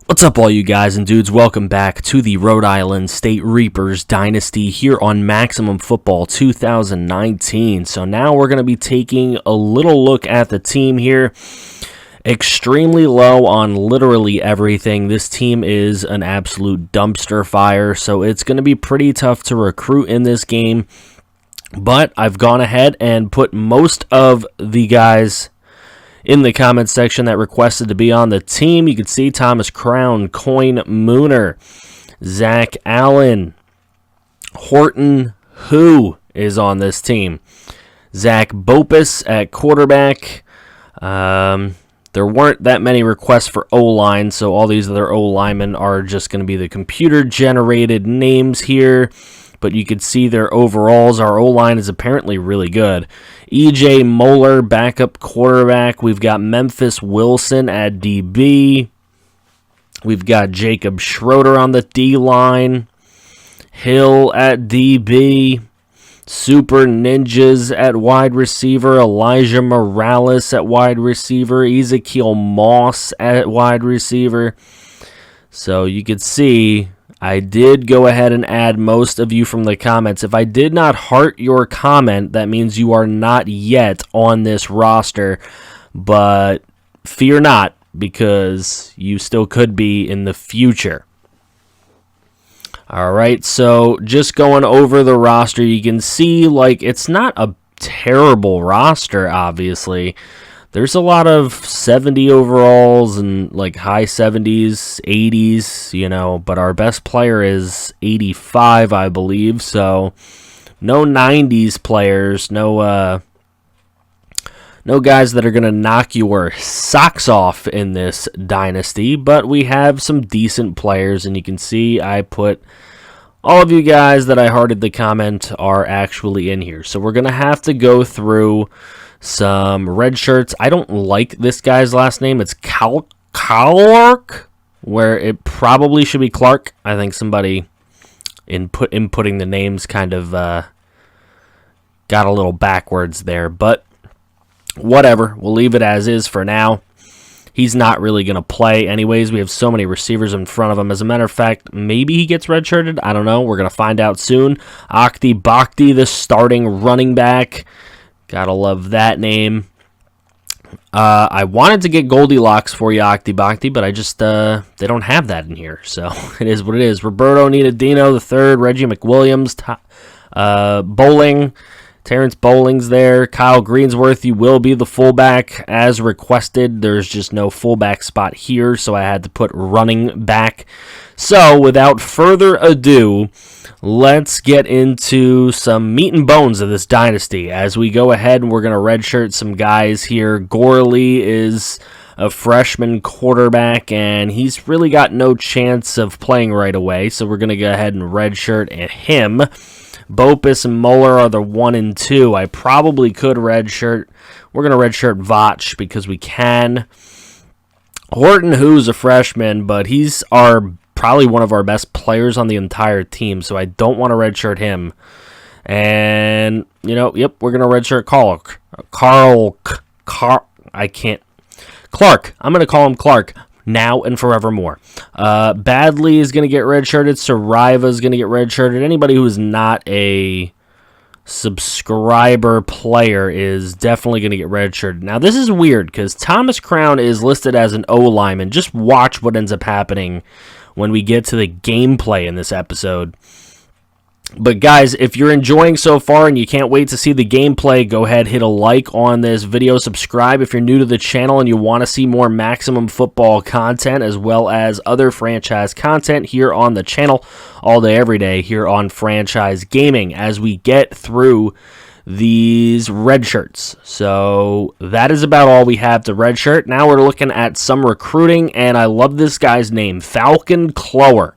What's up, all you guys and dudes? Welcome back to the Rhode Island State Reapers Dynasty here on Maximum Football 2019. So now we're going to be taking a little look at the team here. Extremely low on literally everything. This team is an absolute dumpster fire, so it's going to be pretty tough to recruit in this game. But I've gone ahead and put most of the guys in the comment section that requested to be on the team. You can see Thomas Crown, Coin Mooner, Zach Allen, Horton Who is on this team, Zach Bopus at quarterback. There weren't that many requests for O-line, so all these other O-linemen are just going to be the computer-generated names here. But you can see their overalls. Our O-line is apparently really good. E.J. Moeller, backup quarterback. We've got Memphis Wilson at DB. We've got Jacob Schroeder on the D-line. Hill at DB. Super Ninjas at wide receiver. Elijah Morales at wide receiver. Ezekiel Moss at wide receiver. So you can see I did go ahead and add most of you from the comments. If I did not heart your comment, that means you are not yet on this roster. But fear not, because you still could be in the future. Alright, so just going over the roster, you can see like it's not a terrible roster, obviously. There's a lot of 70 overalls and like high 70s, 80s, you know, but our best player is 85, I believe. So no 90s players, no guys that are going to knock your socks off in this dynasty, but we have some decent players, and you can see I put all of you guys that I hearted the comment are actually in here. So we're going to have to go through some red shirts. I don't like this guy's last name. It's Clark, where it probably should be Clark. I think somebody inputting the names kind of got a little backwards there, but whatever. We'll leave it as is for now. He's not really going to play anyways. We have so many receivers in front of him. As a matter of fact, maybe he gets redshirted. I don't know. We're going to find out soon. Akti Bhakti, the starting running back. Gotta love that name. I wanted to get Goldilocks for you, Akti Bhakti, but I just, they don't have that in here, so it is what it is. Roberto Nitadino III, Reggie McWilliams, Bowling, Terrence Bowling's there. Kyle Greensworth, you will be the fullback as requested. There's just no fullback spot here, so I had to put running back. So, without further ado, let's get into some meat and bones of this dynasty. As we go ahead, we're going to redshirt some guys here. Gorley is a freshman quarterback, and he's really got no chance of playing right away, so we're going to go ahead and redshirt him. Bopus and Moeller are the 1 and 2. I probably could redshirt. We're going to redshirt Vach because we can. Horton, who's a freshman, but he's probably one of our best players on the entire team, so I don't want to redshirt him. And, you know, yep, we're going to redshirt Clark. Clark. I'm going to call him Clark now and forevermore. Badley is going to get redshirted. Sariva is going to get redshirted. Anybody who is not a subscriber player is definitely going to get redshirted. Now, this is weird because Thomas Crown is listed as an O-lineman. Just watch what ends up happening when we get to the gameplay in this episode. But guys, if you're enjoying so far and you can't wait to see the gameplay, go ahead, hit a like on this video, subscribe if you're new to the channel and you want to see more Maximum Football content as well as other franchise content here on the channel all day, every day here on Franchise Gaming as we get through these red shirts. So that is about all we have to red shirt. Now we're looking at some recruiting, and I love this guy's name, Falcon Clower.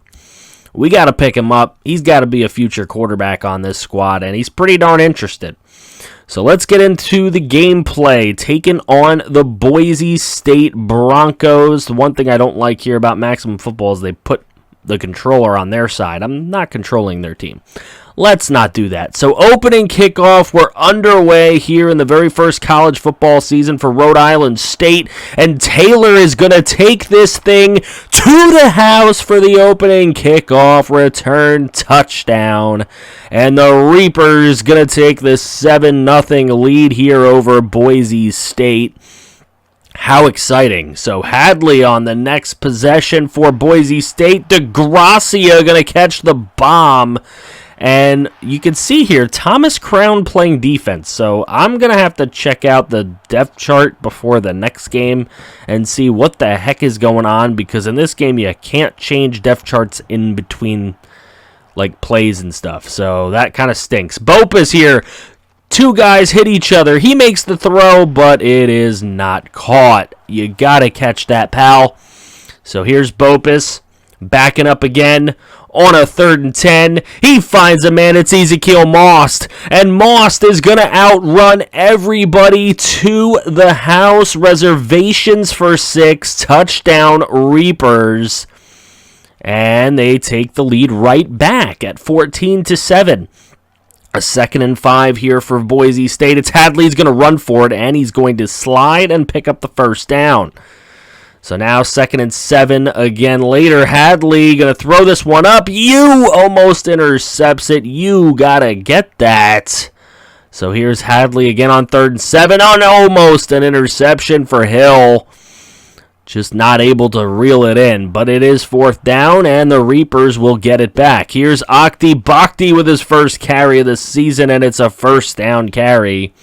We got to pick him up. He's got to be a future quarterback on this squad, and he's pretty darn interested. So let's get into the gameplay. Taking on the Boise State Broncos. The one thing I don't like here about Maximum Football is they put the controller on their side. I'm not controlling their team. Let's not do that. So opening kickoff, we're underway here in the very first college football season for Rhode Island State, and Taylor is going to take this thing to the house for the opening kickoff return touchdown, and the Reapers going to take the 7-0 lead here over Boise State. How exciting. So Hadley on the next possession for Boise State. DeGracia going to catch the bomb. And you can see here, Thomas Crown playing defense. So I'm going to have to check out the depth chart before the next game and see what the heck is going on. Because in this game, you can't change depth charts in between like plays and stuff. So that kind of stinks. Bopus here. Two guys hit each other. He makes the throw, but it is not caught. You got to catch that, pal. So here's Bopus backing up again. On a 3rd and 10, he finds a man. It's Ezekiel Most, and Most is going to outrun everybody to the house. Reservations for 6, touchdown Reapers, and they take the lead right back at 14-7. A 2nd and 5 here for Boise State. It's Hadley's going to run for it, and he's going to slide and pick up the first down. So now 2nd and 7 again later. Hadley going to throw this one up. You almost intercepts it. You got to get that. So here's Hadley again on 3rd and 7. Oh, no, almost an interception for Hill. Just not able to reel it in. But it is 4th down, and the Reapers will get it back. Here's Okti Bhakti with his first carry of the season, and it's a 1st down carry.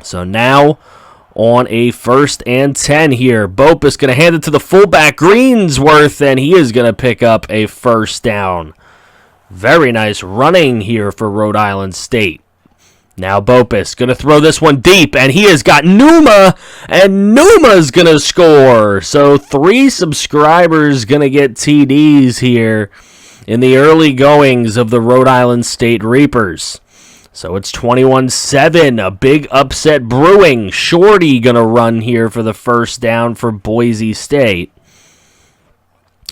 So now on a 1st and 10 here. Bopus going to hand it to the fullback, Greensworth, and he is going to pick up a 1st down. Very nice running here for Rhode Island State. Now Bopus going to throw this one deep, and he has got Numa, and Numa's going to score. So 3 subscribers going to get TDs here in the early goings of the Rhode Island State Reapers. So it's 21-7, a big upset brewing. Shorty going to run here for the 1st down for Boise State.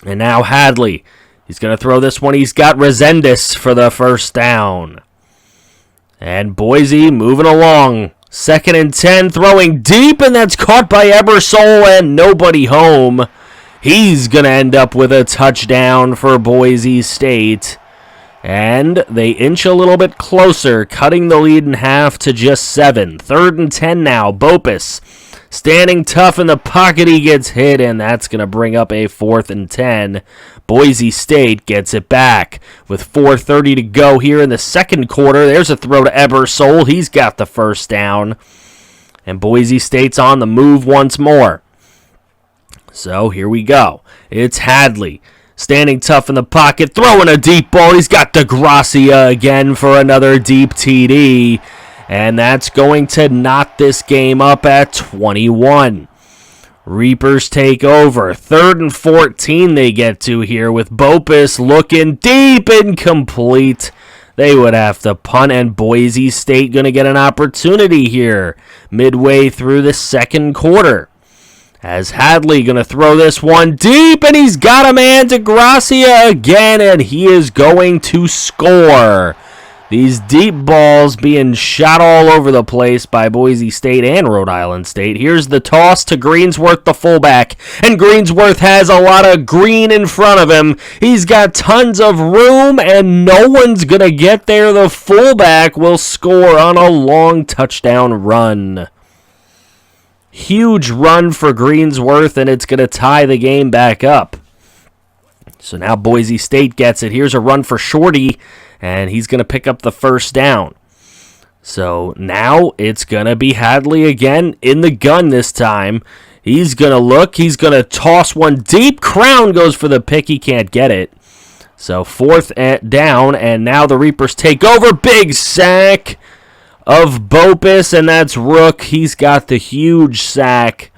And now Hadley. He's going to throw this one. He's got Resendez for the 1st down. And Boise moving along. 2nd and 10, throwing deep, and that's caught by Ebersole, and nobody home. He's going to end up with a touchdown for Boise State. And they inch a little bit closer, cutting the lead in half to just 7. 3rd and 10 now. Bopus standing tough in the pocket. He gets hit, and that's going to bring up a 4th and 10. Boise State gets it back with 4:30 to go here in the 2nd quarter. There's a throw to Ebersole. He's got the 1st down. And Boise State's on the move once more. So here we go. It's Hadley. Standing tough in the pocket, throwing a deep ball. He's got DeGracia again for another deep TD. And that's going to knot this game up at 21. Reapers take over. 3rd and 14 they get to here with Bopus looking deep, incomplete. They would have to punt, and Boise State going to get an opportunity here midway through the 2nd quarter. As Hadley going to throw this one deep, and he's got a man, DeGracia again, and he is going to score. These deep balls being shot all over the place by Boise State and Rhode Island State. Here's the toss to Greensworth, the fullback, and Greensworth has a lot of green in front of him. He's got tons of room, and no one's going to get there. The fullback will score on a long touchdown run. Huge run for Greensworth, and it's going to tie the game back up. So now Boise State gets it. Here's a run for Shorty, and he's going to pick up the 1st down. So now it's going to be Hadley again in the gun this time. He's going to look. He's going to toss one deep. Crown goes for the pick. He can't get it. So 4th down, and now the Reapers take over. Big sack of Bopus, and that's Rook. He's got the huge sack,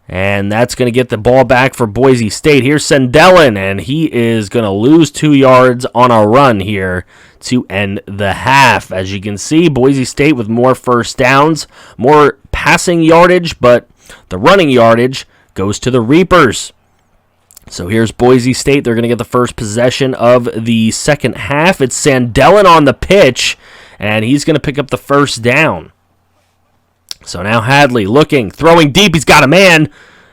and that's going to get the ball back for Boise State. Here's Sendelin, and he is going to lose 2 yards on a run here to end the half. As you can see, Boise State with more 1st downs, more passing yardage, but the running yardage goes to the Reapers. So here's Boise State. They're going to get the first possession of the second half. It's Sandellin on the pitch, and he's going to pick up the first down. So now Hadley looking, throwing deep. He's got a man,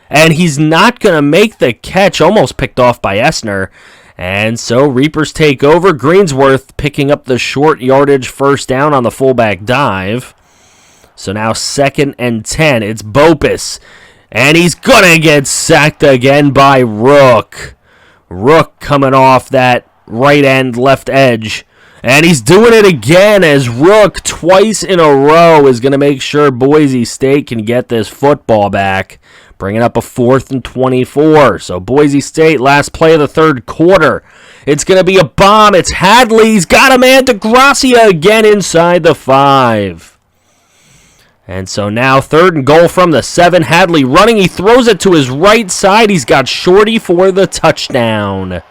and he's not going to make the catch. Almost picked off by Essner. And so Reapers take over. Greensworth picking up the short yardage first down on the fullback dive. So now 2nd and 10. It's Bopus. And he's going to get sacked again by Rook. Rook coming off that right end, left edge. And he's doing it again as Rook twice in a row is going to make sure Boise State can get this football back. Bringing up a 4th and 24. So Boise State, last play of the third quarter. It's going to be a bomb. It's Hadley. He's got a man. DeGracia again inside the 5. And so now 3rd and goal from the 7. Hadley running. He throws it to his right side. He's got Shorty for the touchdown.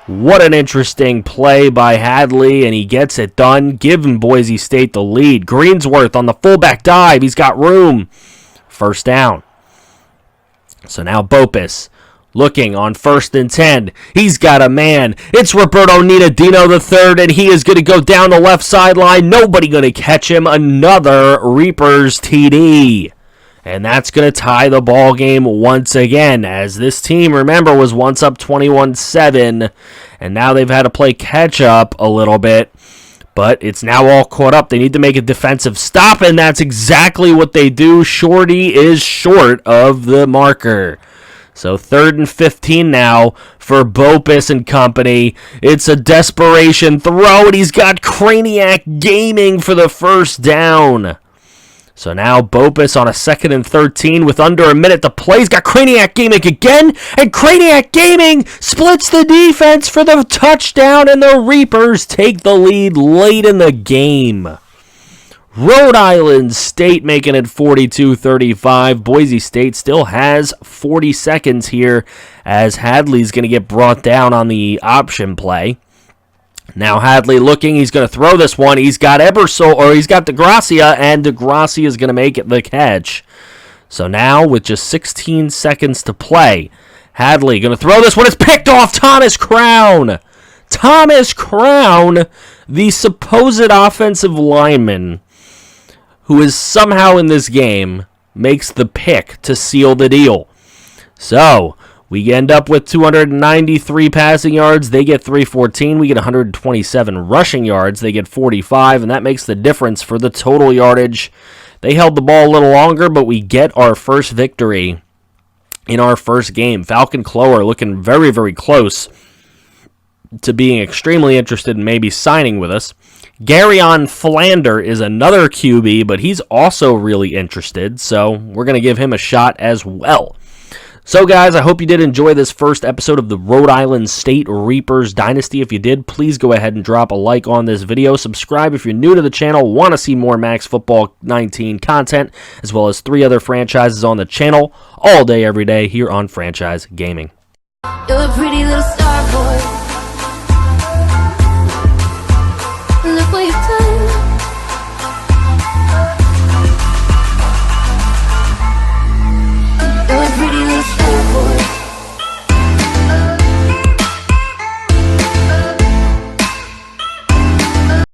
What an interesting play by Hadley, and he gets it done, giving Boise State the lead. Greensworth on the fullback dive. He's got room. First down. So now Bopus looking on 1st and 10. He's got a man. It's Roberto Ninadino III, and he is going to go down the left sideline. Nobody going to catch him. Another Reapers TD. And that's going to tie the ball game once again, as this team, remember, was once up 21-7, and now they've had to play catch-up a little bit. But it's now all caught up. They need to make a defensive stop, and that's exactly what they do. Shorty is short of the marker. So 3rd and 15 now for Bopus and company. It's a desperation throw, and he's got Craniac Gaming for the first down. So now Bopus on a 2nd and 13 with under a minute to play. He's got Craniac Gaming again, and Craniac Gaming splits the defense for the touchdown, and the Reapers take the lead late in the game. Rhode Island State making it 42-35. Boise State still has 40 seconds here as Hadley's going to get brought down on the option play. Now Hadley looking, he's going to throw this one. He's got he's got DeGracia, and DeGracia is going to make it the catch. So now with just 16 seconds to play, Hadley going to throw this one. It's picked off. Thomas Crown. Thomas Crown, the supposed offensive lineman, who is somehow in this game, makes the pick to seal the deal. So we end up with 293 passing yards. They get 314. We get 127 rushing yards. They get 45, and that makes the difference for the total yardage. They held the ball a little longer, but we get our first victory in our first game. Falcon Clower looking very, very close to being extremely interested in maybe signing with us. Garyon Flander is another QB, but he's also really interested, so we're going to give him a shot as well. So, guys, I hope you did enjoy this first episode of the Rhode Island State Reapers Dynasty. If you did, please go ahead and drop a like on this video. Subscribe if you're new to the channel, want to see more Max Football 19 content, as well as 3 other franchises on the channel, all day, every day, here on Franchise Gaming. You're a pretty little star.